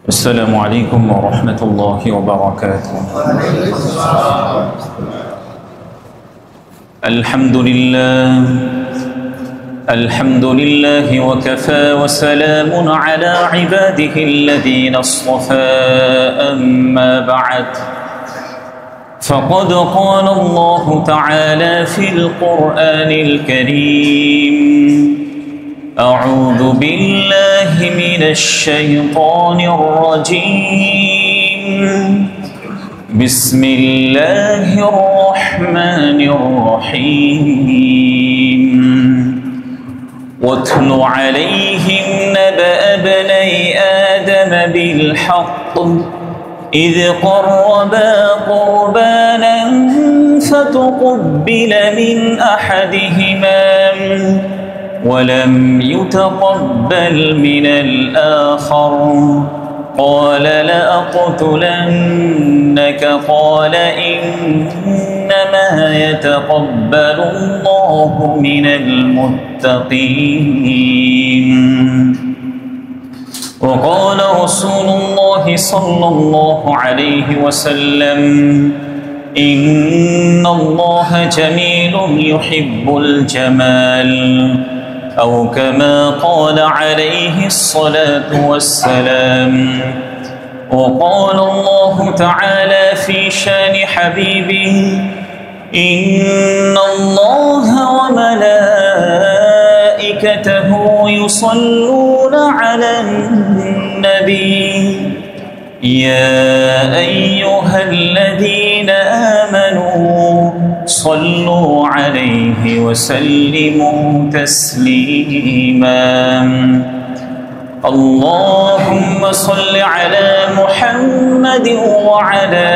السلام عليكم ورحمة الله وبركاته. الحمد لله وكفى وسلام على عباده الذين اصطفى. أما بعد، فقد قال الله تعالى في القرآن الكريم: أعوذ بالله من الشيطان الرجيم. بسم الله الرحمن الرحيم. واتل عليهم نبأ ابني آدم بالحق إذ قربا قربانا فتقبل من أحدهما ولم يتقبل من الآخر قال لأقتلنك قال إنما يتقبل الله من المتقين. وقال رسول الله صلى الله عليه وسلم: إن الله جميل يحب الجمال، أو كما قال عليه الصلاة والسلام. وقال الله تعالى في شان حبيبه: إن الله وملائكته يصلون على النبي يا أيها الذين آمنوا صلوا عليه وسلموا تسليما. اللهم صل على محمد وعلى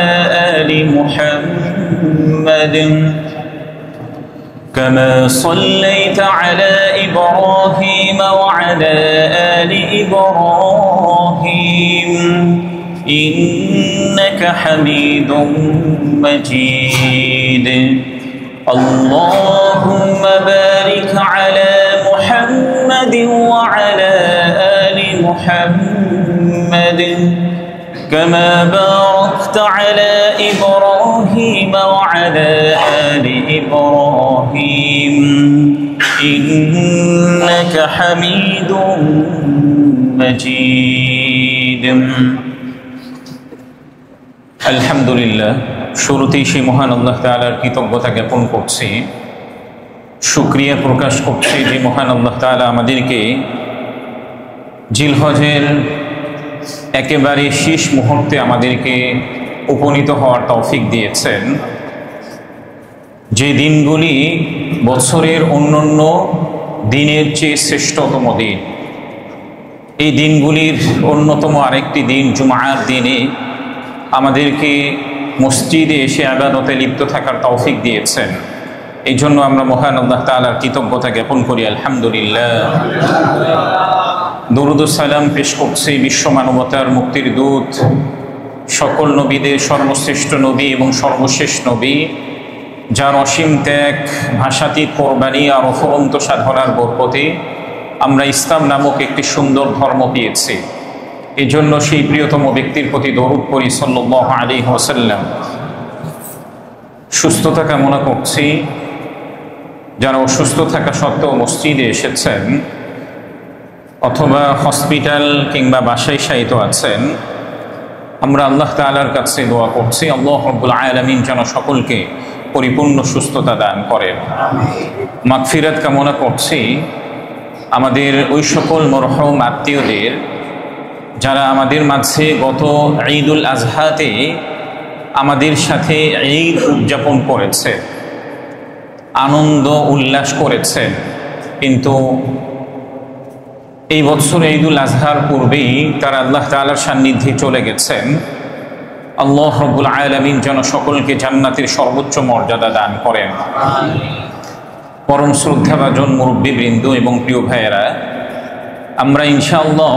آل محمد كما صليت على إبراهيم وعلى آل إبراهيم إنك حميد مجيد. اللهم بارك على محمد وعلى آل محمد كما باركت على إبراهيم وعلى آل إبراهيم إنك حميد مجيد। আলহামদুলিল্লাহ, শুরুতেই সেই মহান আল্লাহ তাআলার কৃতজ্ঞতা জ্ঞাপন করছি, শুকরিয়া প্রকাশ করছি যে মহান আল্লাহ তাআলা আমাদেরকে জিলহজের একেবারে শেষ মুহূর্তে আমাদেরকে উপনীত হওয়ার তৌফিক দিয়েছেন। যে দিনগুলি বছরের অন্যান্য দিনের চেয়ে শ্রেষ্ঠতম দিন, এই দিনগুলির অন্যতম আরেকটি দিন জুমার দিনে আমাদেরকে মসজিদে এসে ইবাদতে লিপ্ত থাকার তৌফিক দিয়েছেন। এই জন্য আমরা মহান আল্লাহ তাআলার কৃতজ্ঞতা জ্ঞাপন করি, আলহামদুলিল্লাহ। দরুদ ও সালাম পেশ করছি বিশ্ব মানবতার মুক্তির দূত, সকল নবীদের সর্বশ্রেষ্ঠ নবী এবং সর্বশেষ নবী, যার অসীম ত্যাগ, ভাষাতীত কোরবানি আর অফুরন্ত সাধনার বরকতে আমরা ইসলাম নামক একটি সুন্দর ধর্ম পেয়েছি। এই জন্য সেই প্রিয়তম ব্যক্তির প্রতি দরুদ পড়ি সাল্লাল্লাহু আলাইহি ওয়াসাল্লাম। সুস্থতা কামনা করছি যারা অসুস্থ থাকা সত্ত্বেও মসজিদে এসেছেন অথবা হসপিটাল কিংবা বাসায় শায়িত আছেন, আমরা আল্লাহ তাআলার কাছে দোয়া করছি আল্লাহ রাব্বুল আলামিন যেন সকলকে পরিপূর্ণ সুস্থতা দান করেন। মাগফিরাত কামনা করছি আমাদের ওই সকল মরহুম আত্মীয়দের যারা আমাদের মাঝে গত ঈদুল আজহাতে আমাদের সাথে ঈদ উদযাপন করেছে, আনন্দ উল্লাস করেছে, কিন্তু এই বছর ঈদুল আজহার পূর্বেই তারা আল্লাহ তাআলার সান্নিধ্যে চলে গেছেন। আল্লাহ রাব্বুল আলামিন যেন সকলকে জান্নাতের সর্বোচ্চ মর্যাদা দান করেন। পরম শ্রদ্ধাভাজন মুরব্বীবৃন্দ এবং প্রিয় ভাইয়েরা, আমরা ইনশাআল্লাহ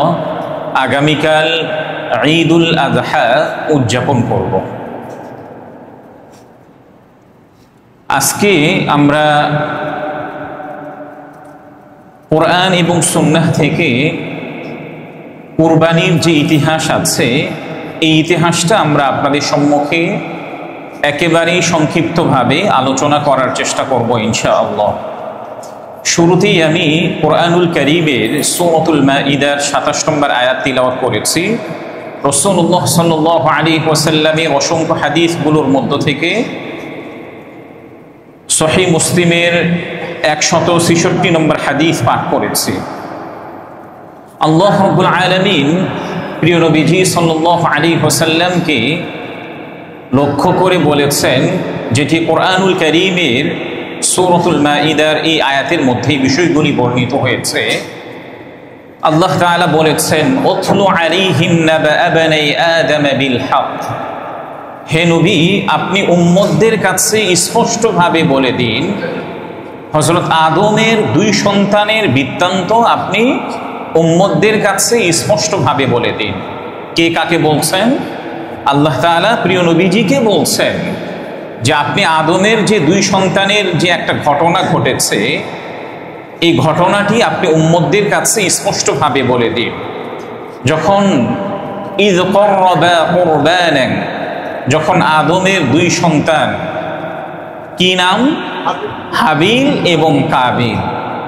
আগামীকাল ঈদুল আজহা উদযাপন করব। আজকে আমরা কোরআন এবং সুন্নাহ থেকে কুরবানির যে ইতিহাস আছে এই ইতিহাসটা আমরা আপনাদের সম্মুখে একেবারেই সংক্ষিপ্তভাবে আলোচনা করার চেষ্টা করব ইনশাআল্লাহ। শুরুতেই আমি কোরআনুল কারীমের সূরাতুল মাঈদার ২৭ নম্বর আয়াত তিলাওয়াত করেছি। রাসূলুল্লাহ সাল্লাল্লাহু আলাইহি ওয়াসাল্লামের অসংখ্য হাদিসগুলোর মধ্য থেকে সহিহ মুসলিমের ১৬৬ নম্বর হাদিস পাঠ করেছি। আল্লাহ রাব্বুল আলামিন প্রিয় নবীজি সাল্লাল্লাহু আলাইহি ওয়াসাল্লামকে লক্ষ্য করে বলেছেন, যেটি কোরআনুল কারীমের সূরাতুল মাঈদার এই আয়াতের মধ্যে বিষয়গুলি বর্ণিত হয়েছে। আল্লাহ তাআলা বলেছেন, উতলু আলাইহিম নাবা বানি আদম বিল হক। হে নবী, আপনি উম্মতদের কাছে স্পষ্টভাবে বলে দিন হযরত আদমের ২ সন্তানের বৃত্তান্ত আপনি উম্মতদের কাছে স্পষ্টভাবে বলে দিন। কে কাকে বলছেন? আল্লাহ তাআলা প্রিয় নবীজিকে বলছেন যে আপনি আদমের যে ২ সন্তানের যে একটা ঘটনা ঘটেছে এই ঘটনাটি আপনি উম্মতদের কাছে স্পষ্টভাবে বলে দিন। যখন ইয করবা কুরবানান, যখন আদমের ২ সন্তান, কি নাম? হাবিল এবং কাবিল।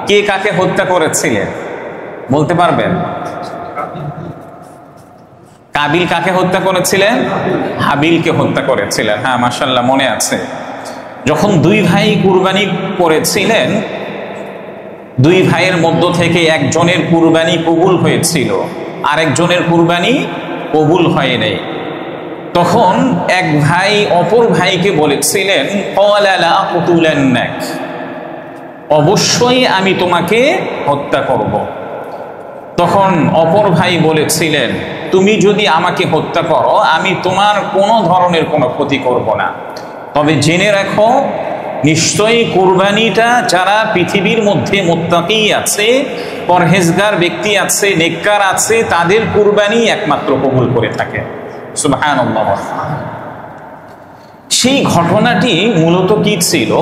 কে কাকে হত্যা করেছিলেন বলতে পারবেন? কাবিল কাকে হত্যা করেছিলেন? হাবিলকে হত্যা করেছিলেন। হ্যাঁ, মাশাআল্লাহ, মনে আছে। যখন ২ ভাই কুরবানি করেছিলেন, ২ ভাইয়ের মধ্য থেকে একজনের কুরবানি কবুল হয়েছিল, আরেকজনের কুরবানি কবুল হয় নাই। তখন এক ভাই অপর ভাইকে বলেছিলেন, ক্বালা লা আকুতুলান্নাক, অবশ্যই আমি তোমাকে হত্যা করব। তখন অপর ভাই বলেছিলেন, তুমি যদি আমাকে হত্যা করো আমি তোমার কোনো ধরনের কোনো ক্ষতি করব না, তবে জেনে রাখো নিশ্চয়ই কুরবানিটা যারা পৃথিবীর মধ্যে মুত্তাকি আছে, পরহেজগার ব্যক্তি আছে, নেককার আছে, তাদের কুরবানি একমাত্র কবুল করে থাকে। সুবহানাল্লাহ। সেই ঘটনাটি মূলত কি ছিল?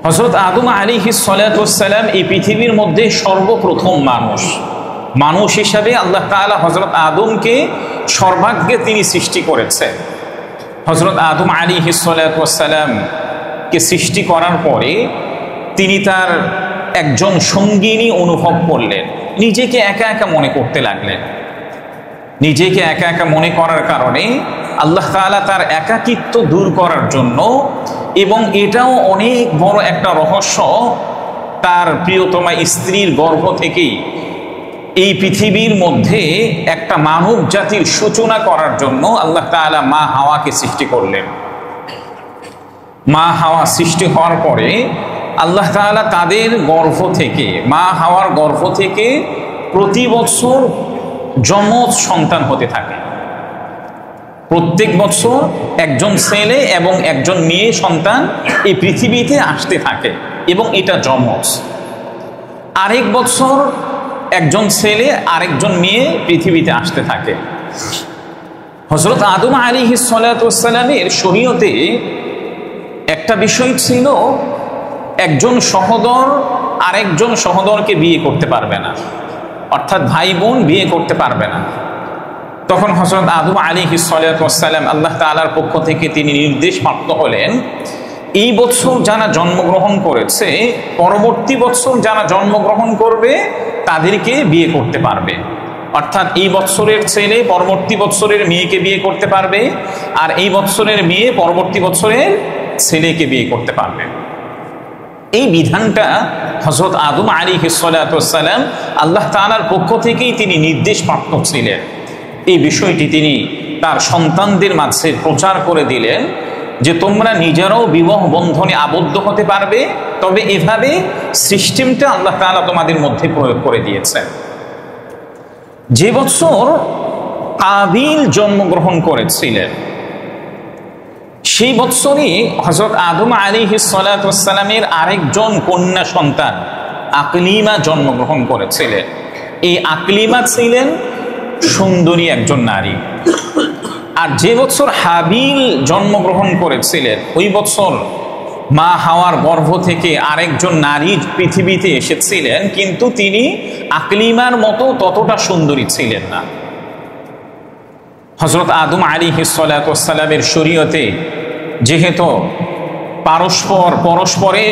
হযরত আদম আলাইহিস সালাতু ওয়াস সালাম এই পৃথিবীর মধ্যে সর্বপ্রথম মানুষ হিসাবে আল্লাহ তাআলা হযরত আদমকে সর্বাগ্রে তিনি সৃষ্টি করেছেন। হযরত আদম আলাইহিস সালাতু ওয়াস সালামকে সৃষ্টি করার পরে তিনি তার একজন সঙ্গিনী অনুভব করলেন, নিজেকে একা একা মনে করতে লাগলেন। নিজেকে একা একা মনে করার কারণে আল্লাহ তাআলা তার একাকিত্ব দূর করার জন্য, এবং এটাও অনেক বড় একটা রহস্য, তার প্রিয়তমা স্ত্রীর গর্ভ থেকেই এই পৃথিবীর মধ্যে একটা মানব জাতির সূচনা করার জন্য আল্লাহ তাআলা মা হাওয়াকে সৃষ্টি করলেন। মা হাওয়া সৃষ্টি হওয়ার পরে আল্লাহ তাআলা তাদের গর্ভ থেকে, মা হাওয়ার গর্ভ থেকে প্রতি বছর যমজ সন্তান হতে থাকে। প্রত্যেক বছর একজন ছেলে এবং একজন মেয়ে সন্তান এই পৃথিবীতে আসতে থাকে, এবং এটা যমজ। আরেক বছর একজন ছেলে আরেকজন মেয়ে পৃথিবীতে আসতে থাকে। হযরত আদম আলাইহিস সালাতু ওয়াস সালামের শরীয়তে একটা বিষয় ছিল, একজন সহোদর আরেকজন সহোদরকে বিয়ে করতে পারবে না, অর্থাৎ ভাই বোন বিয়ে করতে পারবে না। তখন হযরত আদম আলাইহিস সালাতু ওয়াস সালাম আল্লাহ তাআলার পক্ষ থেকে তিনি নির্দেশ প্রাপ্ত হলেন, এই বছর যারা জন্মগ্রহণ করেছে পরবর্তী বছর যারা জন্মগ্রহণ করবে তাদেরকে বিয়ে করতে পারবে। অর্থাৎ এই বছরের ছেলে পরবর্তী বছরের মেয়েকে বিয়ে করতে পারবে, আর এই বছরের মেয়ে পরবর্তী বছরের ছেলেকে বিয়ে করতে পারবে। এই বিধানটা হযরত আদম আলাইহিস সালাতু ওয়াস সালাম আল্লাহ তাআলার পক্ষ থেকেই তিনি নির্দেশ প্রাপ্ত ছিলেন। এই বিষয়টি তিনি তার সন্তানদের মাঝে প্রচার করে দিলেন যে তোমরা নিজেরাও বিবাহ বন্ধনে আবদ্ধ হতে পারবে, তবে এভাবে সিস্টেমটা আল্লাহ তাআলা তোমাদের মধ্যে প্রয়োগ করে দিয়েছেন। যে বছর কাবিল জন্মগ্রহণ করেছিলেন সেই বছরই হযরত আদম আলাইহিস সালাতু ওয়াস সালামের আরেকজন কন্যা সন্তান আকলিমা জন্মগ্রহণ করেছিলেন। এই আকলিমা ছিলেন সুন্দরী একজন নারী। আর যে বছর হাবিল জন্মগ্রহণ করেছিলেন ওই বছর মা হাওয়ার গর্ভ থেকে আরেকজন নারী পৃথিবীতে এসেছিলেন, কিন্তু তিনি আকলিমার মতো ততটা সুন্দরী ছিলেন না। হযরত আদম আলাইহিস সালাতু ওয়াস সালামের শরীয়তে যেহেতু পরস্পরে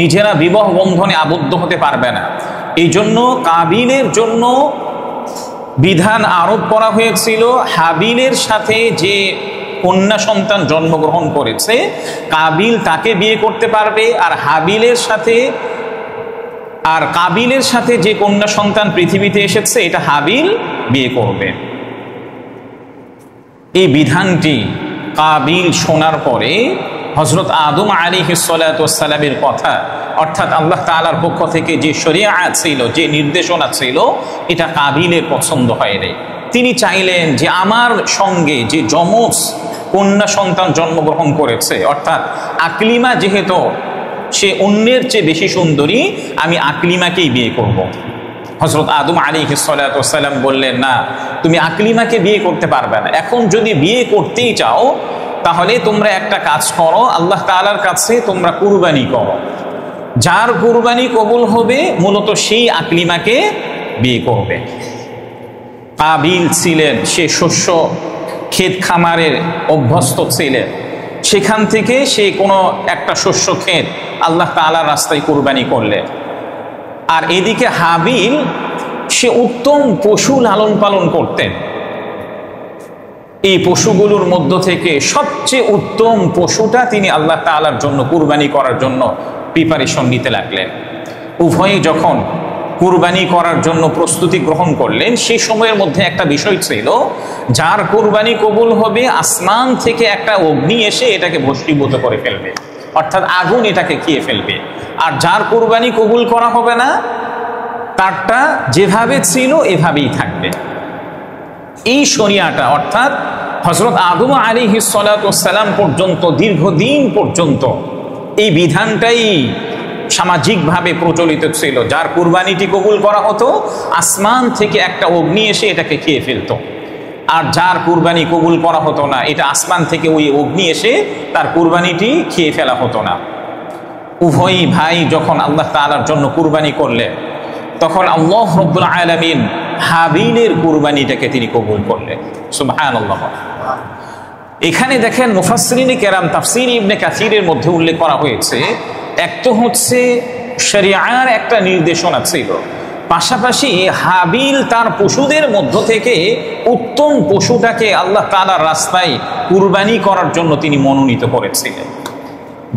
নিজেরা বিবাহ বন্ধনে আবদ্ধ হতে পারবে না, এই জন্য কাবিলের জন্য বিধান আরোপ করা হয়েছিল হাবিলের সাথে যে কন্যা সন্তান জন্মগ্রহণ করেছে কাবিল তাকে বিয়ে করতে পারবে, আর কাবিলের সাথে যে কন্যা সন্তান পৃথিবীতে এসেছে এটা হাবিল বিয়ে করবে। এই বিধানটি কাবিল শোনার পরে হযরত আদম আলাইহিস সালাতু ওয়াস সালামের কথা, অর্থাৎ আল্লাহ তাআলার পক্ষ থেকে যে শরীয়ত ছিল, যে নির্দেশনা ছিল, এটা কাবিলের পছন্দ হয়নি। তিনি চাইলেন যে আমার সঙ্গে যে যমজ কন্যা সন্তান জন্মগ্রহণ করেছে, অর্থাৎ আকলিমা যেহেতু সে অন্যের চেয়ে বেশি সুন্দরী, আমি আকলিমাকেই বিয়ে করব। হযরত আদম আলাইহিস সালাতু ওয়াস সালাম বললেন, না, তুমি আকলিমাকে বিয়ে করতে পারবে না। এখন যদি বিয়ে করতেই চাও তাহলে তোমরা একটা কাজ করো, আল্লাহ তাআলার কাছে তোমরা কুরবানি করো, যার কুরবানি কবুল হবে মূলত সেই আকলিমাকে বিয়ে করবে। কাবিল ছিলেন, সে শস্য ক্ষেত খামারের অভ্যস্ত ছিলেন, সেখান থেকে সে কোনো একটা শস্য ক্ষেত আল্লাহ তাআলার রাস্তায় কুরবানি করলেন। আর এদিকে হাবিল সে উত্তম পশু লালন পালন করতেন। এই পশুগুলোর মধ্য থেকে সবচেয়ে উত্তম পশুটা তিনি আল্লাহ তাআলার জন্য কুরবানি করার জন্য প্রিপারেশন নিতে লাগলেন। উভয়ে যখন কুরবানি করার জন্য প্রস্তুতি গ্রহণ করলেন, সেই সময়ের মধ্যে একটা বিষয় ছিল, যার কুরবানি কবুল হবে আসমান থেকে একটা অগ্নি এসে এটাকে ভস্মীভূত করে ফেলবে, অর্থাৎ আগুন এটাকে খেয়ে ফেলবে। আর যার কুরবানি কবুল করা হবে না তারটা যেভাবে ছিল এভাবেই থাকবে। এই শরিয়াটা, অর্থাৎ হযরত আদম আলাইহিস সালাতু ওয়াস সালাম পর্যন্ত, দীর্ঘদিন পর্যন্ত এই বিধানটাই সামাজিকভাবে প্রচলিত ছিল। যার কুরবানিটি কবুল করা হতো আসমান থেকে একটা অগ্নি এসে এটাকে খেয়ে ফেলতো, আর যার কুরবানি কবুল করা হতো না, এটা আসমান থেকে ওই অগ্নি এসে তার কুরবানিটি খেয়ে ফেলা হতো না। উভয় ভাই যখন আল্লাহ তাআলার জন্য কুরবানি করলেন, তখন আল্লাহ রাব্বুল আলামিন হাবিলের কুরবানিটাকে তিনি কবুল করলেন। সুবহানাল্লাহ। এখানে দেখেন মুফাসসিরিনে কেরাম তাফসীর ইবনে কাসিরের মধ্যে উল্লেখ করা হয়েছে, এক তো হচ্ছে শরিয়ার একটা নির্দেশনা ছিল, পাশাপাশি হাবিল তার পশুদের মধ্য থেকে উত্তম পশুটাকে আল্লাহ তাআলার রাস্তায় কুরবানি করার জন্য তিনি মনোনীত করেছিলেন।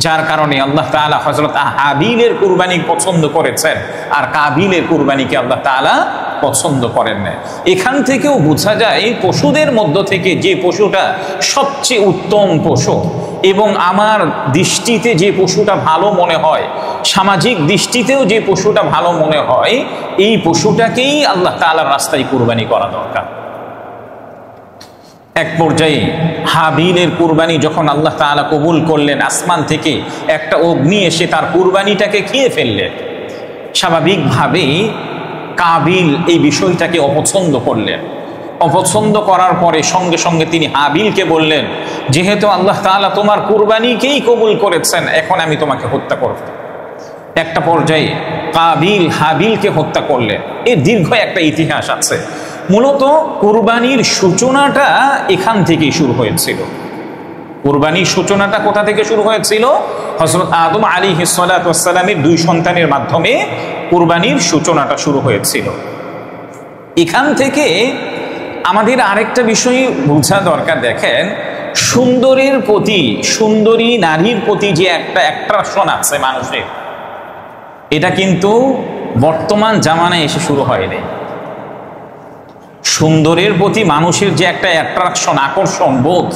যার কারণে আল্লাহ তাআলা হযরত হাবিলের কুরবানি পছন্দ করেছেন, আর কাবিলের কুরবানিকে আল্লাহ তাআলা পছন্দ করেন না। এখান থেকেও বোঝা যায় পশুদের মধ্য থেকে যে পশুটা সবচেয়ে উত্তম পশু, এবং আমার দৃষ্টিতে যে পশুটা ভালো মনে হয়, সামাজিক দৃষ্টিতেও যে পশুটা ভালো মনে হয়, এই পশুটাকেই আল্লাহ তাআলার রাস্তায় কুরবানি করা দরকার। এক পর্যায়ে হাবিলের কুরবানি যখন আল্লাহ তাআলা কবুল করলেন, আসমান থেকে একটা অগ্নি এসে তার কুরবানিটাকে খেয়ে ফেললেন। স্বাভাবিকভাবেই কাবিল এই বিষয়টাকে অপছন্দ করলেন। অপছন্দ করার পরে সঙ্গে সঙ্গে তিনি হাবিলকে বললেন, যেহেতু আল্লাহ তাআলা তোমার কুরবানিকেই কবুল করেছেন, এখন আমি তোমাকে হত্যা করব। একটা পর্যায়ে কাবিল হাবিলকে হত্যা করলেন। এর দীর্ঘ একটা ইতিহাস আছে। মূলত কুরবানির সূচনাটা এখান থেকেই শুরু হয়েছিল। কুরবানির সূচনাটা কোথা থেকে শুরু হয়েছিল? হযরত আদম আলাইহিস সালাতু ওয়াস সালামের দুই সন্তানের মাধ্যমে কুরবানির সূচনাটা শুরু হয়েছিল। এখান থেকে আমাদের আরেকটা বিষয় বোঝা দরকার। দেখেন, সুন্দরের প্রতি, সুন্দরী নারীর প্রতি যে একটা অ্যাট্রাকশন আছে মানুষের, এটা কিন্তু বর্তমান জামানায় এসে শুরু হয়নি। সুন্দরের প্রতি মানুষের যে একটা অ্যাট্রাকশন, আকর্ষণ বোধ,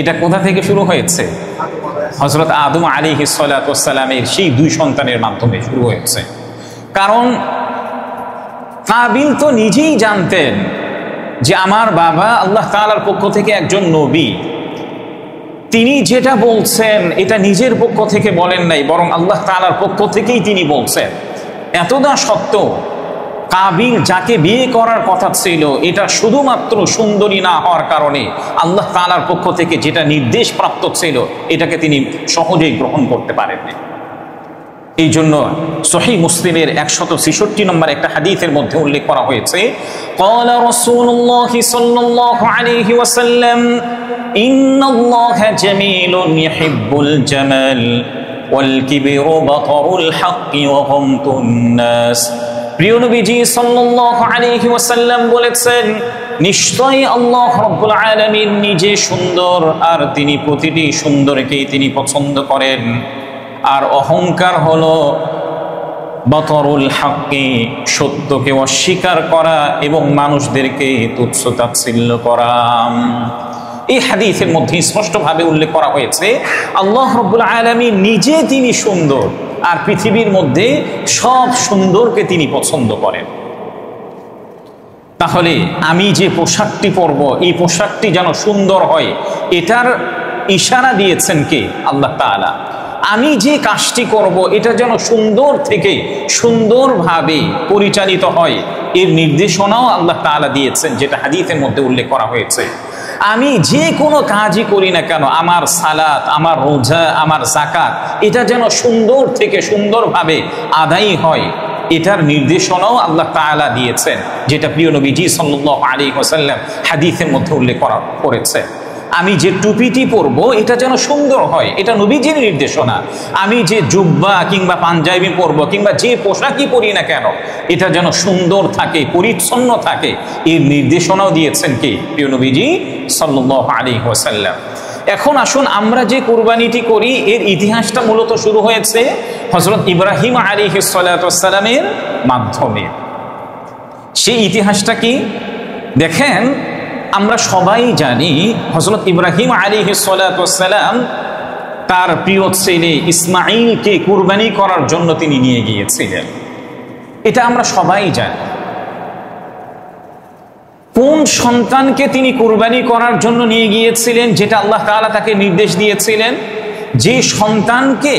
এটা কোথা থেকে শুরু হয়েছে? হযরত আদম আলাইহিস সালাতু ওয়াস সালামের সেই দুই সন্তানের মাধ্যমে শুরু হয়েছে। কারণ কাবিল তো নিজেই জানতেন যে আমার বাবা আল্লাহ তাআলার পক্ষ থেকে একজন নবী। তিনি যেটা বলছেন এটা নিজের পক্ষ থেকে বলেন নাই, বরং আল্লাহ তাআলার পক্ষ থেকেই তিনি বলছেন। এতটা সত্ত্বেও কাবিল যাকে বিয়ে করার কথা ছিল, এটা শুধুমাত্র সুন্দরী না হওয়ার কারণে আল্লাহ তাআলার পক্ষ থেকে যেটা নির্দেশ প্রাপ্ত ছিল এটাকে তিনি সহজেই গ্রহণ করতে পারেননি। এই জন্য সহিহ মুসলিমের 166 নম্বর একটা হাদিসের মধ্যে উল্লেখ করা হয়েছে, ক্বালা রাসূলুল্লাহ সাল্লাল্লাহু আলাইহি ওয়াসাল্লাম ইন্নাল্লাহা জামিলুন ইউহিব্বুল জামাল ওয়াল কিবরু বাতারুল হাক্কি ওয়া গামতুন নাস। প্রিয় নবীজি সাল্লাল্লাহু আলাইহি ওয়াসাল্লাম বলেছেন, নিশ্চয়ই আল্লাহ রাব্বুল আলামিন নিজে সুন্দর, আর তিনি প্রতিটি সুন্দরকেই তিনি পছন্দ করেন। আর অহংকার হলো বাতরুল হাক্কি, সত্যকে অস্বীকার করা এবং মানুষদেরকে তুচ্ছ তাচ্ছিল্য করা। এই হাদিসের মধ্যে স্পষ্টভাবে উল্লেখ করা হয়েছে আল্লাহ রাব্বুল আলামিন নিজে তিনি সুন্দর, আর পৃথিবীর মধ্যে সব সুন্দরকে তিনি পছন্দ করেন। তাহলে আমি যে পোশাকটি পরব, এই পোশাকটি যেন সুন্দর হয়, এটার ইশারা দিয়েছেন কে? আল্লাহ তাআলা। আমি যে কাজটি করব এটা যেন সুন্দর থেকে সুন্দরভাবে পরিচালিত হয়, এর নির্দেশনাও আল্লাহ তাআলা দিয়েছেন, যেটা হাদিসের মধ্যে উল্লেখ করা হয়েছে। আমি যে কোনো কাজই করি না কেন, আমার সালাত, আমার রোজা, আমার যাকাত, এটা যেন সুন্দর থেকে সুন্দরভাবে আদায় হয়, এটার নির্দেশনাও আল্লাহ তাআলা দিয়েছেন, যেটা প্রিয় নবীজি সাল্লাল্লাহু আলাইহি ওয়াসাল্লাম হাদিসের মধ্যে উল্লেখ করেছে। আমি যে টুপিটি পরবো এটা যেন সুন্দর হয়, এটা নবীজির নির্দেশনা। আমি যে জুব্বা কিংবা পাঞ্জাবি পরবো কিংবা যে পোশাকই পরি না কেন, এটা যেন সুন্দর থাকে, পরিচ্ছন্ন থাকে, এর নির্দেশনাও দিয়েছেন কে? প্রিয় নবীজি সাল্লাল্লাহু আলাইহি ওয়াসাল্লাম। এখন আসুন, আমরা যে কুরবানিটি করি এর ইতিহাসটা মূলত শুরু হয়েছে হযরত ইব্রাহিম আলাইহিস সালাতু ওয়াস সালামের মাধ্যমে। সেই ইতিহাসটা কি? দেখেন, আমরা সবাই জানি হযরত ইব্রাহিম আলাইহিস সালাতু ওয়াস সালাম তার প্রিয় ছেলে ইসমাঈলকে কুরবানি করার জন্য তিনি নিয়ে গিয়েছিলেন। এটা আমরা সবাই জানি। কোন সন্তানকে তিনি কুরবানি করার জন্য নিয়ে গিয়েছিলেন, যেটা আল্লাহ তাআলা তাকে নির্দেশ দিয়েছিলেন? যে সন্তানকে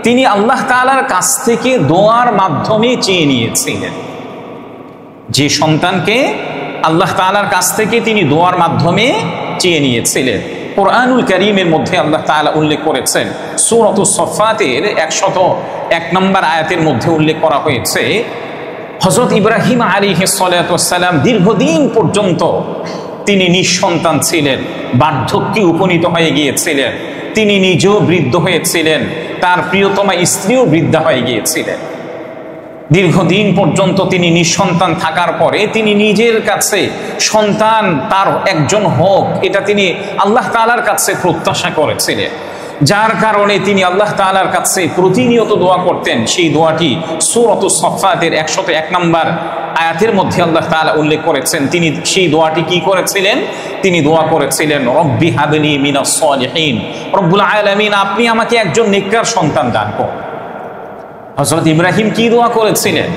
তিনি আল্লাহ তাআলার কাছ থেকে দোয়ার মাধ্যমে চেয়ে নিয়েছিলেন, যে সন্তানকে আল্লাহ তাআলার কাছ থেকে তিনি দোয়ার মাধ্যমে চেয়ে নিয়েছিলেন। কোরআনুল কারীমের মধ্যে আল্লাহ তাআলা উল্লেখ করেছেন, সূরাতুস সাফফাতের 101 নম্বর আয়াতের মধ্যে উল্লেখ করা হয়েছে, হযরত ইব্রাহিম আলাইহিস সালাতু ওয়াস সালাম দীর্ঘদিন পর্যন্ত তিনি নিঃসন্তান ছিলেন, বার্ধক্যে উপনীত হয়ে গিয়েছিলেন, তিনি নিজেও বৃদ্ধ হয়েছিলেন, তার প্রিয়তমা স্ত্রীও বৃদ্ধা হয়ে গিয়েছিলেন। দীর্ঘদিন পর্যন্ত তিনি নিঃসন্তান থাকার পরে তিনি নিজের কাছে সন্তান তার একজন হোক, এটা তিনি আল্লাহ তাআলার কাছে প্রত্যাশা করেছিলেন, যার কারণে তিনি আল্লাহ তাআলার কাছে প্রতিনিয়ত দোয়া করতেন। সেই দোয়াটি সূরাতুস সাফফাতের 101 নম্বর আয়াতের মধ্যে আল্লাহ তাআলা উল্লেখ করেছেন। তিনি সেই দোয়াটি কি করেছিলেন? তিনি দোয়া করেছিলেন, রব্বি হাবলি মিনাস সালিহিন, রব্বুল আলামিন আপনি আমাকে একজন নেককার সন্তান দান করুন। হযরত ইব্রাহিম কি দোয়া করেছিলেন?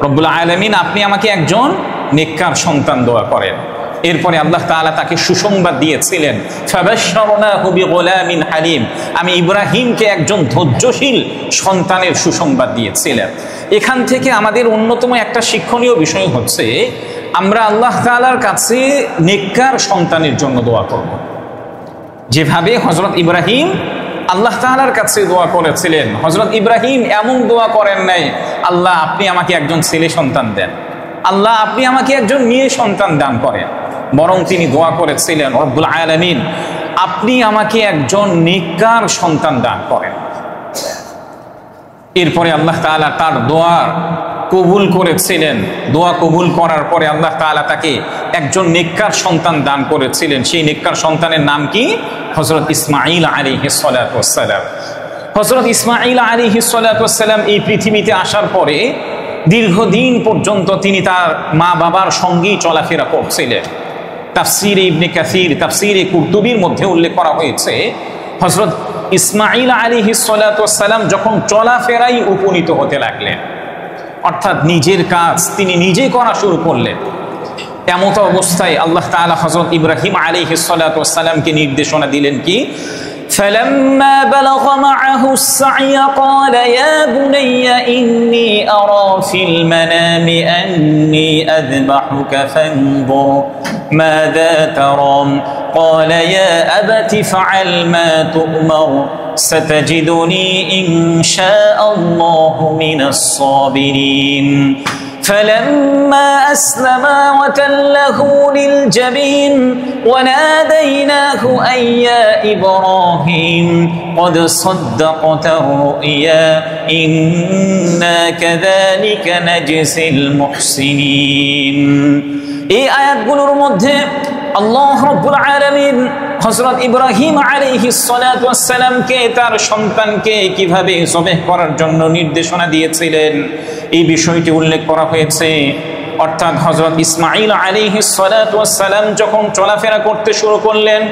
রব্বুল আলামিন আপনি আমাকে একজন নেককার সন্তান দোয়া করেন। এরপরে আল্লাহ তাআলা তাকে সুসংবাদ দিয়েছিলেন, ফাবাশশারনাহু বিগুলামিন হালিম, আমি ইব্রাহিমকে একজন ধৈর্যশীল সন্তানের সুসংবাদ দিয়েছিলেন। এখান থেকে আমাদের অন্যতম একটা শিক্ষণীয় বিষয় হচ্ছে, আমরা আল্লাহ তাআলার কাছে নেককার সন্তানের জন্য দোয়া করব। যেভাবে হযরত ইব্রাহিম আল্লাহ তাআলার কাছে দোয়া করেছিলেন, হযরত ইব্রাহিম এমন দোয়া করেন নাই, আল্লাহ আপনি আমাকে একজন ছেলে সন্তান দেন, আল্লাহ আপনি আমাকে একজন মেয়ে সন্তান দান করেন, বরং তিনি দোয়া করেছিলেন, রব্বুল আলামিন আপনি আমাকে একজন নেককার সন্তান দান করেন। এরপরে আল্লাহ তাআলা তার দোয়া কবুল করেছিলেন। দোয়া কবুল করার পরে আল্লাহ তাআলা তাকে একজন নেককার সন্তান দান করেছিলেন। সেই নেককার সন্তানের নাম কি? হযরত ইসমাঈল আলাইহিস সালাতু ওয়াস সালাম। হযরত ইসমাঈল আলাইহিস সালাতু ওয়াস সালাম এই পৃথিবীতে আসার পরে দীর্ঘদিন পর্যন্ত তিনি তার মা বাবার সঙ্গেই চলাফেরা করছিলেন। তাফসীরে ইবনে কাসীর, তাফসীরে কুরতুবীর মধ্যে উল্লেখ করা হয়েছে, হযরত ইসমাঈল আলাইহিস সালাতু ওয়াস সালাম যখন চলাফেরায় উপনীত হতে লাগলেন, অর্থাৎ নিজের কাজ তিনি নিজে করা শুরু করলেন, এমত অবস্থায় আল্লাহ তাআলা হযরত ইব্রাহিম আলাইহিস সালাতু ওয়াস সালামকে নির্দেশনা দিলেন কি, فلما بلغ معه السعي قال يا بني إني أرى في المنام أني أذبحك فانظر ماذا ترى قال يا أبت افعل ما تؤمر ستجدني إن شاء الله من الصابرين فلما أسلما وتله للجبين وناديناه أن يا إبراهيم قد صدقت الرؤيا إنا كذلك نجزي المحسنين এই আয়াতগুলোর মধ্যে আল্লাহ রাব্বুল আলামিন হযরত ইব্রাহিম আলাইহিস সালাতু ওয়াস সালামকে তার সন্তানকে কিভাবে জবাহ করার জন্য নির্দেশনা দিয়েছিলেন এই বিষয়টি উল্লেখ করা হয়েছে। অর্থাৎ হযরত ইসমাঈল আলাইহিস সালাতু ওয়াস সালাম যখন চলাফেরা করতে শুরু করলেন,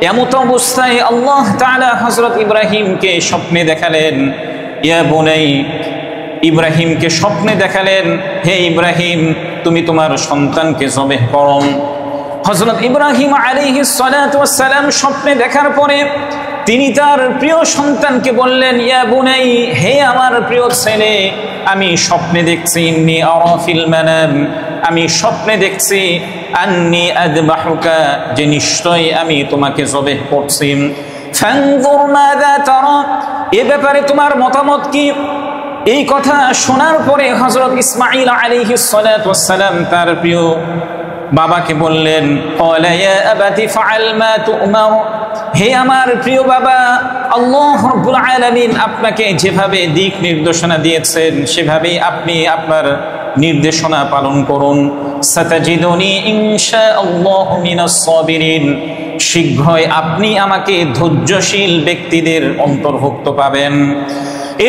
এমত অবস্থায় আল্লাহ তাআলা হযরত ইব্রাহিমকে স্বপ্নে দেখালেন। ইয়া বুনাই, ইব্রাহিমকে স্বপ্নে দেখালেন, হে ইব্রাহিম তুমি তোমার সন্তানকে জবাহ করো। হযরত ইব্রাহিম আলাইহিস সালাতু ওয়াস সালাম স্বপ্নে দেখার পরে তিনি তার প্রিয় সন্তানকে বললেন, ইয়া বুনাই, হে আমার প্রিয় ছেলে, আমি স্বপ্নে দেখছি, ইন্নী আরা ফিল মানাম, আমি স্বপ্নে দেখছি, আন্নী আযবাহুকা, যে নিশ্চয় আমি তোমাকে জবাহ করছি। ফানজুর মাযা তারা, এ ব্যাপারে তোমার মতামত কি? এই কথা শোনার পরে হযরত ইসমাঈল আলাইহিস সালাতু ওয়াস সালাম তার প্রিয় বাবাকে বললেন, ক্বালা ইয়া আবাতি ফাআল মা তু'মার, হে আমার প্রিয় বাবা, আল্লাহ রাব্বুল আলামিন আপনাকে যেভাবে দিক নির্দেশনা দিয়েছেন সেভাবেই আপনি আপনার নির্দেশনা পালন করুন। সাতাজিদুনি ইনশাআল্লাহু মিনাস সাবিরিন, শীঘ্রই আপনি আমাকে ধৈর্যশীল ব্যক্তিদের অন্তর্ভুক্ত পাবেন।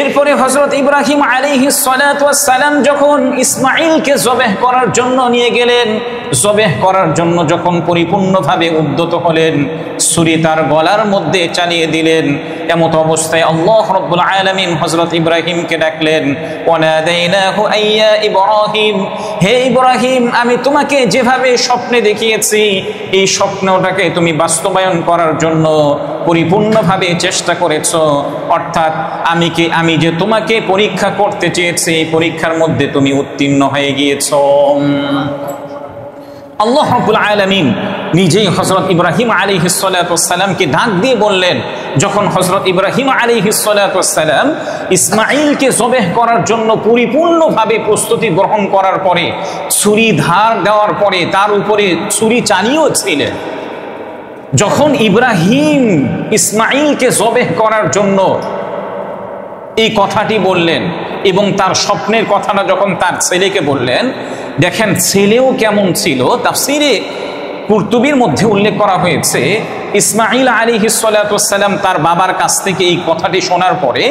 এরপরে হযরত ইব্রাহিম আলাইহিস সালাতু ওয়াস সালাম যখন ইসমাঈলকে জবাহ করার জন্য নিয়ে গেলেন, জবাহ করার জন্য যখন পরিপূর্ণভাবে উদ্যত হলেন, ছুরি তার গলার মধ্যে চালিয়ে দিলেন। এমত অবস্থায় আল্লাহ রাব্বুল আলামিন হযরত ইব্রাহিমকে ডাকলেন, ওয়ানাদাইনাহু আইয়া ইব্রাহিম, হে ইব্রাহিম, আমি তোমাকে যেভাবে স্বপ্নে দেখিয়েছি এই স্বপ্নটাকে তুমি বাস্তবায়ন করার জন্য পরিপূর্ণভাবে চেষ্টা করেছো। অর্থাৎ আমি যে তোমাকে পরীক্ষা করতে চেয়েছি এই পরীক্ষার মধ্যে তুমি উত্তীর্ণ হয়ে গিয়েছো। আল্লাহ রাব্বুল আলামিন নিজেই হযরত ইব্রাহিম আলাইহিস সালাতু ওয়াস সালামকে ডাক দিয়ে বললেন, যখন হযরত ইব্রাহিম আলাইহিস সালাতু ওয়াস সালাম ইসমাঈলকে জবাহ করার জন্য পরিপূর্ণভাবে প্রস্তুতি গ্রহণ করার পরে, ছুরি ধার দেওয়ার পরে তার উপরে ছুরি চালিয়েছিলেন, যখন ইব্রাহিম ইসমাঈলকে জবাহ করার জন্য এই কথাটি বললেন এবং তার স্বপ্নের কথাটা যখন তার ছেলেকে বললেন, দেখেন ছেলেও কেমন ছিল। তাফসীরে কুরতুবীর মধ্যে উল্লেখ করা হয়েছে, ইসমাঈল আলাইহিস সালাতু ওয়াস সালাম তার বাবার কাছ থেকে এই কথাটি শোনার পরে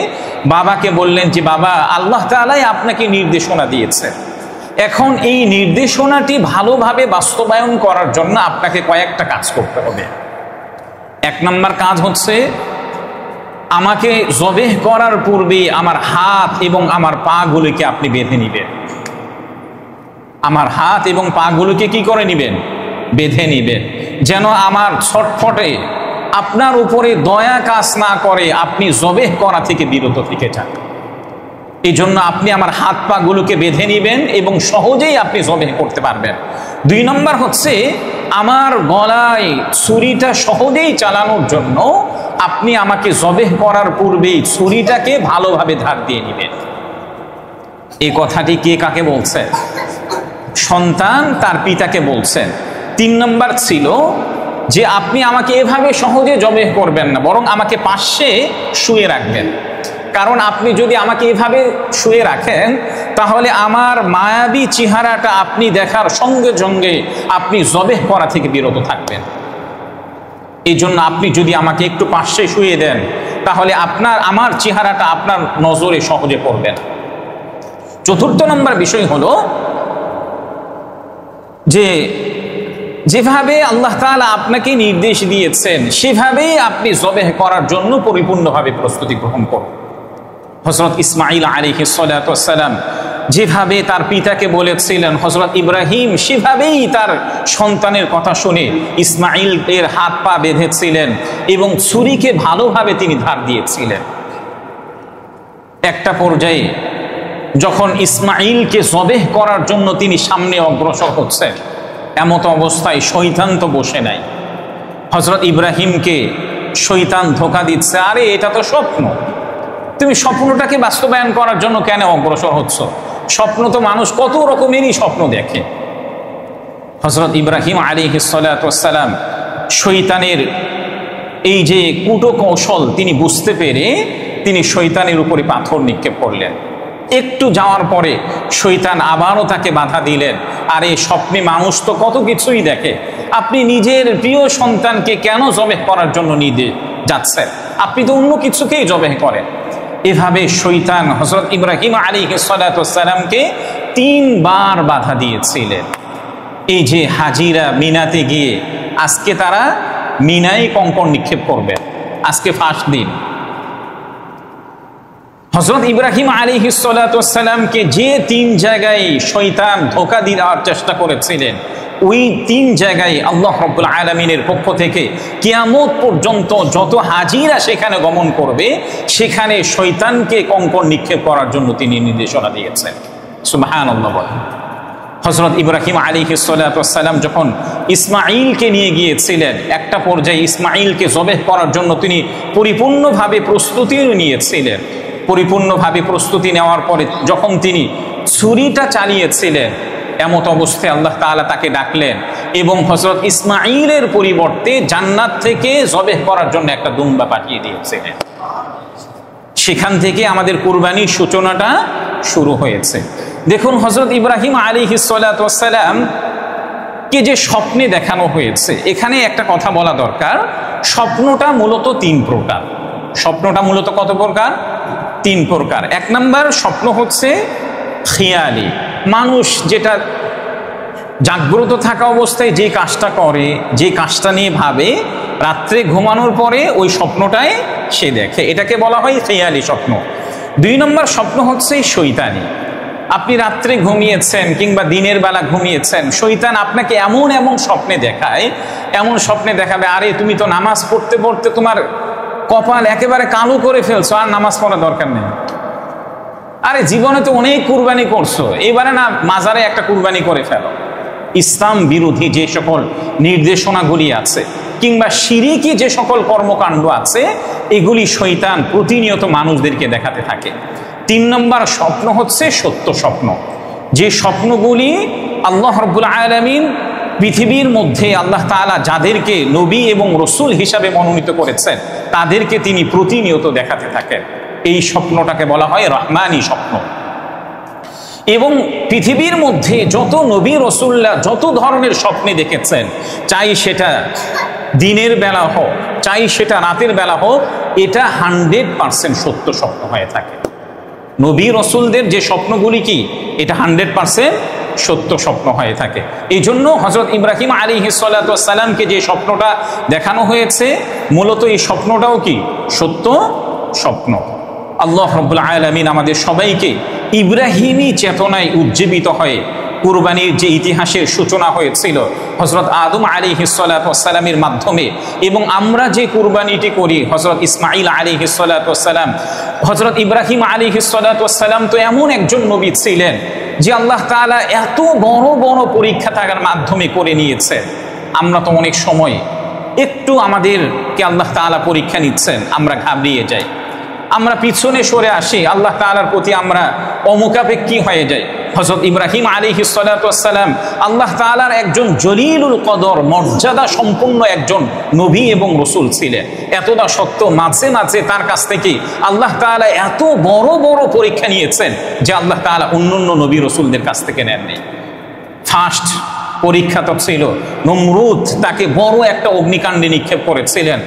বাবাকে বললেন যে, বাবা, আল্লাহ তাআলাই আপনাকে নির্দেশনা দিয়েছে, এখন এই নির্দেশনাটি ভালোভাবে বাস্তবায়ন করার জন্য আপনাকে কয়েকটা কাজ করতে হবে। এক নম্বর কাজ হচ্ছে, আমাকে জবাহ করার পূর্বে আমার হাত এবং আমার পা গুলিকে আপনি বেঁধে নিবেন। আমার হাত এবং পা গুলিকে কি করে নিবেন? বেঁধে নিবেন, যেন আমার ছটফটে আপনার উপরে দয়া কাজ না করে, আপনি জবাহ করা থেকে বিরত থেকে যান। এই জন্য আপনি আমার হাত পা গুলোকে বেঁধে নিবেন এবং সহজেই আপনি জবাহ করতে পারবেন। দুই নম্বর হচ্ছে, আমার গলায় ছুরিটা সহজেই চালানোর জন্য আপনি আমাকে জবাহ করার পূর্বেই ছুরিটাকে ভালোভাবে ধার দিয়ে নেবেন। এই কথাটি কে কাকে বলছে? সন্তান তার পিতাকে বলছেন। তিন নম্বর ছিল যে, আপনি আমাকে এভাবে সহজে জবাহ করবেন না, বরং আমাকে পাশে শুয়ে রাখবেন। কারণ আপনি যদি আমাকে এভাবে শুয়ে রাখেন তাহলে আমার মায়াবী চেহারাটা আপনি দেখার সঙ্গে সঙ্গে আপনি জবাহ করা থেকে বিরত থাকবেন। এই জন্য আপনি যদি আমাকে একটু পাশে শুয়ে দেন তাহলে আমার চেহারাটা আপনার নজরে সহজে পড়বে না। চতুর্থ নম্বর বিষয় হলো যে, যেভাবে আল্লাহ তাআলা আপনাকে নির্দেশ দিয়েছেন সেভাবেই আপনি জবাহ করার জন্য পরিপূর্ণভাবে প্রস্তুতি গ্রহণ করুন। হযরত ইসমাঈল আলাইহিস সালাতু ওয়াস সালাম যেভাবে তার পিতাকে বলেছিলেন হযরত ইব্রাহিম, সেভাবেই তার সন্তানের কথা শুনে ইসমাইল এর হাত পা বেঁধেছিলেন এবং ছুরিকে ভালোভাবে তিনি ধার দিয়েছিলেন। একটা পর্যায়ে যখন ইসমাইলকে জবেহ করার জন্য তিনি সামনে অগ্রসর হচ্ছেন, এমত অবস্থায় শয়তান তো বসে নাই। হযরত ইব্রাহিমকে শয়তান ধোঁকা দিচ্ছে, আরে এটা তো স্বপ্ন, তুমি স্বপ্নটাকে বাস্তবায়ন করার জন্য কেন অগ্রসর হচ্ছ? স্বপ্ন তো মানুষ কত রকমেরই স্বপ্ন দেখে। হযরত ইব্রাহিম আলাইহিস সালাতু ওয়াস সালাম শয়তানের এই যে কূটকৌশল তিনি বুঝতে পেরে তিনি শয়তানের উপরে পাথর নিক্ষেপ করলেন। একটু যাওয়ার পরে শয়তান আবারও তাকে বাধা দিলেন, আর এই স্বপ্নে মানুষ তো কত কিছুই দেখে, আপনি নিজের প্রিয় সন্তানকে কেন জবেহ করার জন্য নিয়ে যাচ্ছেন? আপনি তো অন্য কিছুকেই জবেহ করেন। এভাবে শয়তান হযরত ইব্রাহিম আলাইহিস সালাতু ওয়াস সালামকে 3 বার বাধা দিয়েছিলেন। এই যে হাজিরা মিনাতে গিয়ে আজকে তারা মিনায় কঙ্কর নিক্ষেপ করবেন, আজকে ফার্স্ট দিন। হযরত ইব্রাহিম আলাইহিস সালাতু ওয়াস সালামকে যে 3 জায়গায় শয়তান ধোঁকা দেওয়ার চেষ্টা করেছিলেন, ওই 3 জায়গায় আল্লাহ রাব্বুল আলামিনের পক্ষ থেকে কিয়ামত পর্যন্ত যত হাজিরা সেখানে গমন করবে, সেখানে শয়তানকে কঙ্কর নিক্ষেপ করার জন্য তিনি নির্দেশনা দিয়েছেন। সুবহানাল্লাহ। হযরত ইব্রাহিম আলাইহিস সালাতু ওয়াস সালাম যখন ইসমাইলকে নিয়ে গিয়েছিলেন, একটা পর্যায়ে ইসমাইলকে জবেহ করার জন্য তিনি পরিপূর্ণভাবে প্রস্তুতি নিয়েছিলেন। পরিপূর্ণভাবে প্রস্তুতি নেওয়ার পরে যখন তিনি ছুরিটা চালিয়েছিলেন, এমত অবস্থায় আল্লাহ তাআলা তাকে ডাকলেন এবং হযরত ইসমাইলের পরিবর্তে জান্নাত থেকে জবেহ করার জন্য একটা দুম্বা পাঠিয়ে দিয়েছিলেন। সেখান থেকে আমাদের কুরবানির সূচনাটা শুরু হয়েছে। দেখুন, হযরত ইব্রাহিম আলাইহিস সালাতু ওয়াস সালাম কে যে স্বপ্নে দেখানো হয়েছে, এখানে একটা কথা বলা দরকার। স্বপ্নটা মূলত 3 প্রকার। স্বপ্নটা মূলত কত প্রকার? 3 প্রকার। 1 নম্বর স্বপ্ন হচ্ছে খেয়ালি, মানুষ যেটা জাগ্রত থাকা অবস্থায় যে কাজটা করে, যে কাজটা নিয়ে ভাবে, রাত্রে ঘুমানোর পরে ওই স্বপ্নটাই সে দেখে, এটাকে বলা হয় খেয়ালি স্বপ্ন। 2 নম্বর স্বপ্ন হচ্ছে শয়তানি। আপনি রাত্রে ঘুমিয়েছেন কিংবা দিনের বেলা ঘুমিয়েছেন, শয়তান আপনাকে এমন এমন স্বপ্নে দেখায়, এমন স্বপ্নে দেখাবে, আরে তুমি তো নামাজ পড়তে পড়তে তোমার কপাল একেবারে কালো করে ফেলছো, আর নামাজ পড়ার দরকার নেই। আরে জীবনে তো অনেক কুরবানি করছো, এবারে না মাজারে একটা কুরবানি করে ফেলো। ইসলাম বিরোধী যে সকল নির্দেশনাগুলি আছে কিংবা শিরকি যে সকল কর্মকাণ্ড আছে, এগুলি শয়তান প্রতিনিয়ত মানুষদেরকে দেখাতে থাকে। 3 নম্বর স্বপ্ন হচ্ছে সত্য স্বপ্ন, যে স্বপ্নগুলি আল্লাহ রাব্বুল আলামিন পৃথিবীর মধ্যে আল্লাহ তাআলা যাদেরকে নবী এবং রসুল হিসাবে মনোনীত করেছেন, তাদেরকে তিনি প্রতিনিয়ত দেখাতে থাকেন। এই স্বপ্নটাকে বলা হয় রহমানি স্বপ্ন। এবং পৃথিবীর মধ্যে যত নবী রসুল্লাহ যত ধরনের স্বপ্নে দেখেছেন, চাই সেটা দিনের বেলা হোক, চাই সেটা রাতের বেলা হোক, এটা 100% সত্য স্বপ্ন হয়ে থাকে। নবী রসুলদের যে স্বপ্নগুলি কি, এটা 100% সত্য স্বপ্ন হয়ে থাকে। এই জন্য হযরত ইব্রাহিম আলাইহিস সালাতু ওয়াস সালামকে যে স্বপ্নটা দেখানো হয়েছে, মূলত এই স্বপ্নটাও কি সত্য স্বপ্ন। আল্লাহ রাব্বুল আলামিন আমাদের সবাইকে ইব্রাহিমী চেতনায় উজ্জীবিত হয়ে কুরবানির যে ইতিহাসের সূচনা হয়েছিল হযরত আদম আলাইহিস সালাতু ওয়াস সালামের মাধ্যমে, এবং আমরা যে কুরবানিটি করি হযরত ইসমাঈল আলাইহিস সালাতু ওয়াস সালাম, হযরত ইব্রাহিম আলাইহিস সালাতু ওয়াস সালাম তো এমন একজন নবী ছিলেন যে আল্লাহ তাআলা এত বড় বড় পরীক্ষা তার মাধ্যমে করে নিয়েছেন। আমরা তো অনেক সময় একটু আমাদেরকে আল্লাহ তাআলা পরীক্ষা নিচ্ছেন, আমরা ঘাবড়িয়ে যাই, আমরা পিছনে সরে আসি, আল্লাহ তাআলার প্রতি আমরা অমুখাপেক্ষী হয়ে যাই। হযরত ইব্রাহিম আলাইহিস সালাতু ওয়াস সালাম আল্লাহ তাআলার একজন জলিলুল কদর, মর্যাদা সম্পন্ন একজন নবী এবং রসুল ছিলেন। এতটা সত্য, মাঝে মাঝে তার কাছ থেকে আল্লাহ তাআলা এত বড় বড় পরীক্ষা নিয়েছেন যে আল্লাহ তাআলা অন্যান্য নবী রসুলদের কাছ থেকে নেননি। ফার্স্ট পরীক্ষা তো ছিল নমরুদ, তাকে বড় একটা অগ্নিকাণ্ডে নিক্ষেপ করেছিলেন।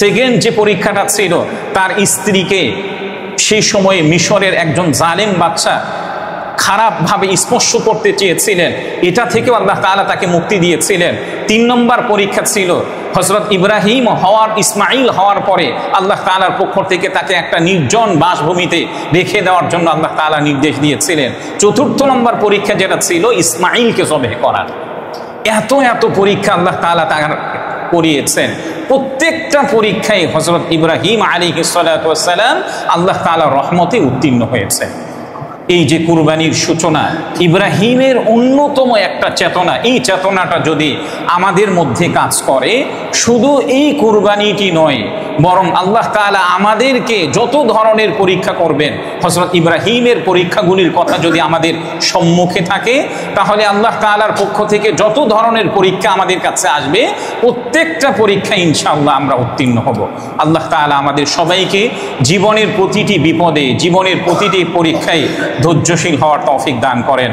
সেকেন্ড যে পরীক্ষাটা ছিল, তার স্ত্রীকে সেই সময়ে মিশরের একজন জালেম বাদশা খারাপভাবে স্পর্শ করতে চেয়েছিলেন, এটা থেকেও আল্লাহ তাআলা তাকে মুক্তি দিয়েছিলেন। 3 নম্বর পরীক্ষা ছিল হযরত ইব্রাহিম ইসমাইল হওয়ার পরে আল্লাহ তাআলার পক্ষ থেকে তাকে একটা নির্জন বাসভূমিতে রেখে দেওয়ার জন্য আল্লাহ তাআলা নির্দেশ দিয়েছিলেন। 4র্থ নম্বর পরীক্ষা যেটা ছিল ইসমাইলকে জবেহ করার। এত এত পরীক্ষা আল্লাহ তাআলা তার করিয়েছেন। প্রত্যেকটা পরীক্ষায় হযরত ইব্রাহিম আলাইহিস সালাতু ওয়াস সালাম আল্লাহ তাআলার রহমতে উত্তীর্ণ হয়েছে। এই যে কুরবানির সূচনা, ইব্রাহিমের অন্যতম একটা চেতনা, এই চেতনাটা যদি আমাদের মধ্যে কাজ করে, শুধু এই কুরবানিটি নয়, বরং আল্লাহ তাআলা আমাদেরকে যত ধরনের পরীক্ষা করবেন, হযরত ইব্রাহিমের পরীক্ষাগুলির কথা যদি আমাদের সম্মুখে থাকে, তাহলে আল্লাহ তাআলার পক্ষ থেকে যত ধরনের পরীক্ষা আমাদের কাছে আসবে, প্রত্যেকটা পরীক্ষা ইনশাআল্লাহ আমরা উত্তীর্ণ হব। আল্লাহ তাআলা আমাদের সবাইকে জীবনের প্রতিটি বিপদে, জীবনের প্রতিটি পরীক্ষায় ধৈর্যশীল হওয়ার তৌফিক দান করেন।